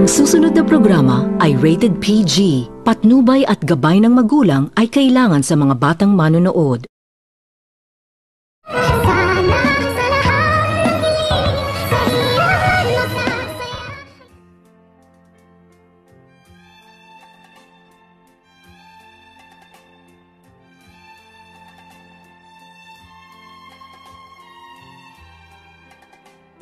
Ang susunod na programa ay rated PG. Patnubay at gabay ng magulang ay kailangan sa mga batang manonood.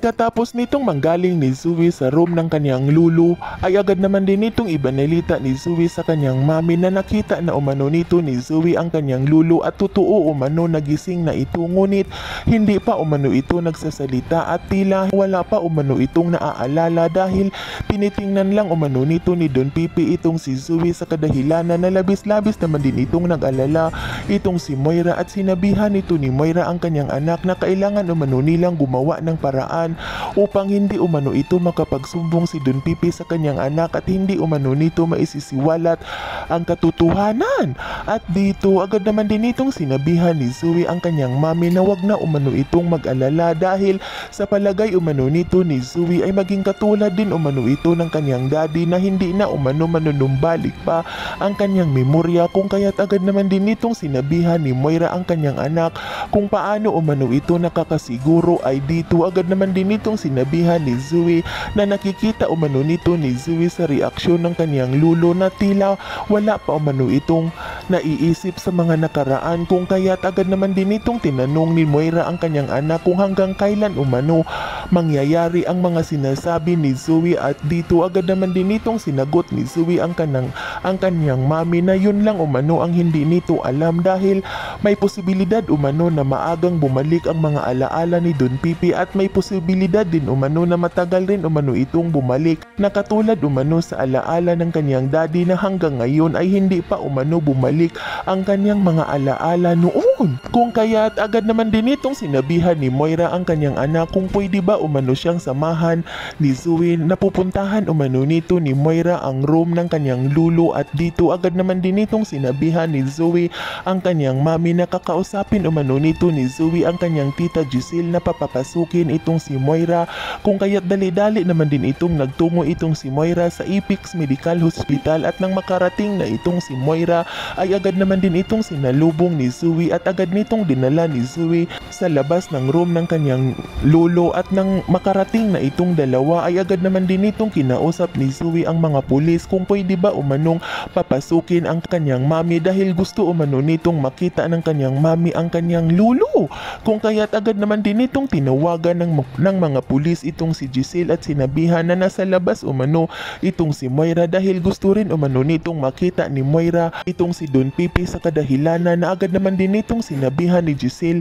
Katapos nitong manggaling ni Zoe sa room ng kanyang lulu, ay agad naman din nitong ibanalita ni Zoe sa kanyang mami na nakita na umano nito ni Zoe ang kanyang lulu at totoo umano nagising na ito, ngunit hindi pa umano ito nagsasalita at tila wala pa umano itong naaalala dahil tinitingnan lang umano nito ni Don Pipi itong si Zoe sa kadahilanan na labis-labis naman din itong nag-alala itong si Moira at sinabihan nito ni Moira ang kanyang anak na kailangan umano nilang gumawa ng paraan upang hindi umano ito makapagsumbong si Don Pipi sa kanyang anak at hindi umano nito maisisiwalat ang katotohanan. At dito agad naman din itong sinabihan ni Zoe ang kanyang mami na wag na umano itong mag-alala dahil sa palagay umano nito ni Zoe ay maging katulad din umano ito ng kanyang daddy na hindi na umano manunumbalik pa ang kanyang memorya, kung kaya't agad naman din itong sinabihan ni Moira ang kanyang anak kung paano umano ito nakakasiguro. Ay dito agad naman din itong sinabihan ni Zoe na nakikita umano nito ni Zoe sa reaksyon ng kanyang lulo na tila wala pa umano itong naiisip sa mga nakaraan, kung kaya't agad naman din itong tinanong ni Moira ang kanyang anak kung hanggang kailan umano mangyayari ang mga sinasabi ni Zoe. At dito agad naman din itong sinagot ni Zoe ang kanyang mami na yun lang umano ang hindi nito alam dahil may posibilidad umano na maagang bumalik ang mga alaala ni Don Pipi at may posibilidad din umano na matagal rin umano itong bumalik na katulad umano sa alaala ng kanyang daddy na hanggang ngayon ay hindi pa umano bumalik ang kanyang mga alaala noon. Kung kaya't agad naman din itong sinabihan ni Moira ang kanyang anak kung pwede ba umano siyang samahan ni Zoe na pupuntahan umano nito ni Moira ang room ng kanyang lulu. At dito agad naman din itong sinabihan ni Zoe ang kanyang mami na kakausapin umano nito ni Zoe ang kanyang tita Giselle na papapasukin itong si Moira, kung kaya't dali-dali naman din itong nagtungo itong si Moira sa Apex Medical Hospital. At nang makarating na itong si Moira ay agad naman din itong sinalubong ni Zoe at agad nitong dinala ni Zoe sa labas ng room ng kanyang lolo. At nang makarating na itong dalawa ay agad naman din itong kinausap ni Zoe ang mga pulis kung pwede ba umanong papasukin ang kanyang mami dahil gusto umano nitong makita ng kanyang mami ang kanyang lolo. Kung kaya't agad naman din itong tinawagan ng mga pulis itong si Giselle at sinabihan na nasa labas umano itong si Moira dahil gusto rin umano nitong makita ni Moira itong si Don Pipi sa kadahilanan na agad naman din itong sinabihan ni Giselle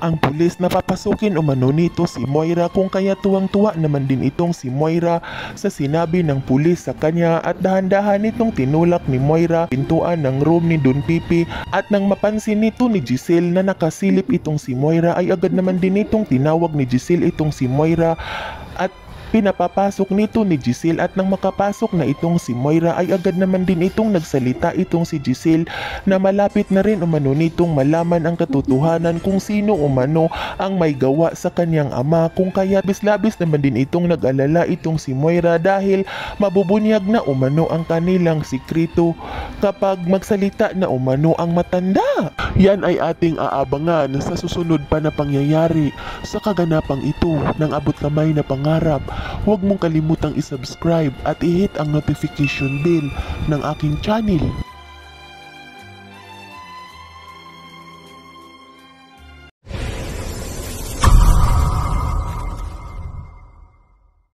ang pulis na papasukin umano nito si Moira, kung kaya tuwang-tuwa naman din itong si Moira sa sinabi ng pulis sa kanya at dahan-dahan nitong tinulak ni Moira pintuan ng room ni Don Pipi. At nang mapansin nito ni Giselle na nakasilip itong si Moira ay agad naman din itong tinawag ni Giselle itong si Moira at pinapapasok nito ni Giselle. At nang makapasok na itong si Moira ay agad naman din itong nagsalita itong si Giselle na malapit na rin umano nitong malaman ang katotohanan kung sino umano ang may gawa sa kanyang ama, kung kaya labis-labis naman din itong nag-alala itong si Moira dahil mabubunyag na umano ang kanilang sikreto kapag magsalita na umano ang matanda. Yan ay ating aabangan sa susunod pa na pangyayari sa kaganapang ito ng abot kamay na pangarap. Huwag mong kalimutang isubscribe at i-hit ang notification bell ng aking channel.